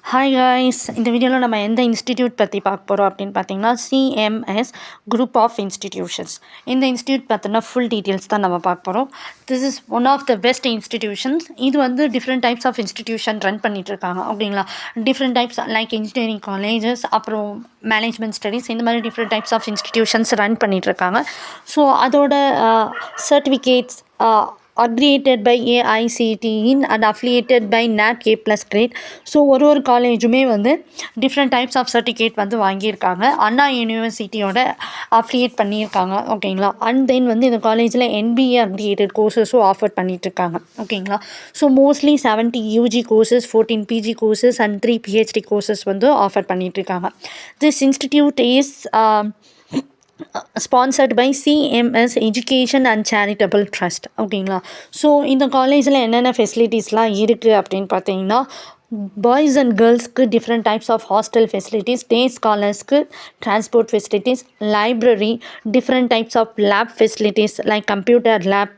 Hi guys, இந்த வீடியோவில் நம்ம எந்த இன்ஸ்டிடியூட் பற்றி பார்க்க போகிறோம் அப்படின்னு பார்த்தீங்கன்னா சிஎம்எஸ் குரூப் ஆஃப் இன்ஸ்டிடியூஷன்ஸ். இந்த இன்ஸ்டியூட் பார்த்தோன்னா ஃபுல் டீட்டெயில்ஸ் தான் நம்ம பார்க்க போகிறோம். This is one of the best institutions. இது வந்து different types of institution run பண்ணிகிட்ருக்காங்க. ஓகேங்களா, different types like engineering colleges, அப்புறம் மேனேஜ்மெண்ட் ஸ்டடீஸ், இந்த மாதிரி different types of institutions run பண்ணிகிட்ருக்காங்க. ஸோ அதோட certificates aggregated by AICTE and affiliated by NAC A+ grade. So ஒரு காலேஜுமே வந்து டிஃப்ரெண்ட் டைப்ஸ் ஆஃப் சர்டிஃபிகேட் வந்து வாங்கியிருக்காங்க. அண்ணா யூனிவர்சிட்டியோட அஃபிலியேட் பண்ணியிருக்காங்க. ஓகேங்களா, அண்ட் தென் வந்து இந்த காலேஜில் NBA அக்ரிகேட்டட் கோர்சஸும் ஆஃபர் பண்ணிகிட்ருக்காங்க. ஓகேங்களா, so mostly 70 UG courses, 14 PG courses and 3 PhD courses வந்து ஆஃபர் பண்ணிகிட்ருக்காங்க. This institute is sponsored by CMS education and charitable trust. ஓகேங்களா, ஸோ இந்த காலேஜில் என்னென்ன ஃபெசிலிட்டிஸ்லாம் இருக்குது அப்படின்னு பார்த்தீங்கன்னா, பாய்ஸ் அண்ட் கேர்ள்ஸ்க்கு different types of hostel facilities, day ஸ்காலர்ஸ்க்கு transport facilities, library, different types of lab facilities like computer lab,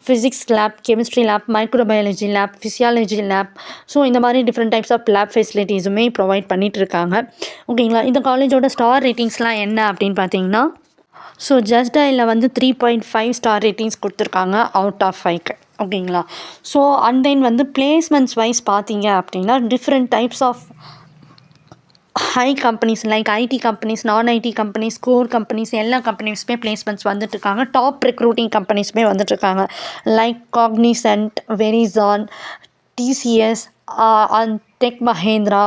physics lab, chemistry lab, microbiology lab, physiology lab. So இந்த மாதிரி டிஃப்ரெண்ட் டைப்ஸ் ஆஃப் லேப் ஃபெசிலிட்டிஸுமே provide பண்ணிகிட்ருக்காங்க. ஓகேங்களா, இந்த காலேஜோட star ரேட்டிங்ஸ்லாம் என்ன அப்படின்னு பார்த்தீங்கன்னா, ஸோ ஜஸ்ட் டயலில் வந்து 3.5 ஸ்டார் ரேட்டிங்ஸ் கொடுத்துருக்காங்க அவுட் ஆஃப் 5க்கு. ஓகேங்களா, ஸோ அண்ட் தென் வந்து பிளேஸ்மெண்ட்ஸ் வைஸ் பார்த்தீங்க அப்படின்னா different types of high companies like IT companies, non IT companies, core companies, எல்லா கம்பெனிஸுமே பிளேஸ்மெண்ட்ஸ் வந்துட்டுருக்காங்க. டாப் ரெக்ரூட்டிங் கம்பெனிஸுமே வந்துட்டுருக்காங்க like Cognizant, Verizon, TCS and Tech Mahindra.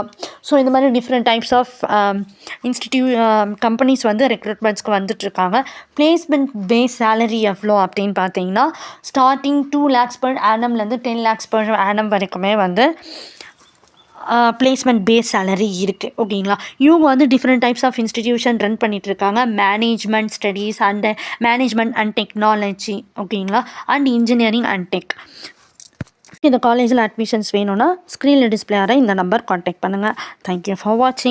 So இந்த மாதிரி டிஃப்ரெண்ட் டைப்ஸ் ஆஃப் கம்பெனிஸ் வந்து ரெக்ரூட்மெண்ட்ஸ்க்கு வந்துட்டுருக்காங்க. பிளேஸ்மெண்ட் பேஸ் சேலரி எவ்வளோ அப்படின்னு பார்த்தீங்கன்னா, starting 2 lakhs per annumலேருந்து 10 lakhs per annum வரைக்குமே வந்து பிளேஸ்மெண்ட் பேஸ் சேலரி இருக்குது. ஓகேங்களா, இவங்க வந்து different types of institution run பண்ணிகிட்ருக்காங்க. Management studies and management and technology, ஓகேங்களா, அண்ட் இன்ஜினியரிங் அண்ட் டெக். இந்த காலேஜில் அட்மிஷன்ஸ் வேணும்னா ஸ்க்ரீனில் டிஸ்பிளே ஆகிற இந்த நம்பர் கான்டாக்ட் பண்ணுங்கள். தேங்க்யூ ஃபார் வாட்சிங்.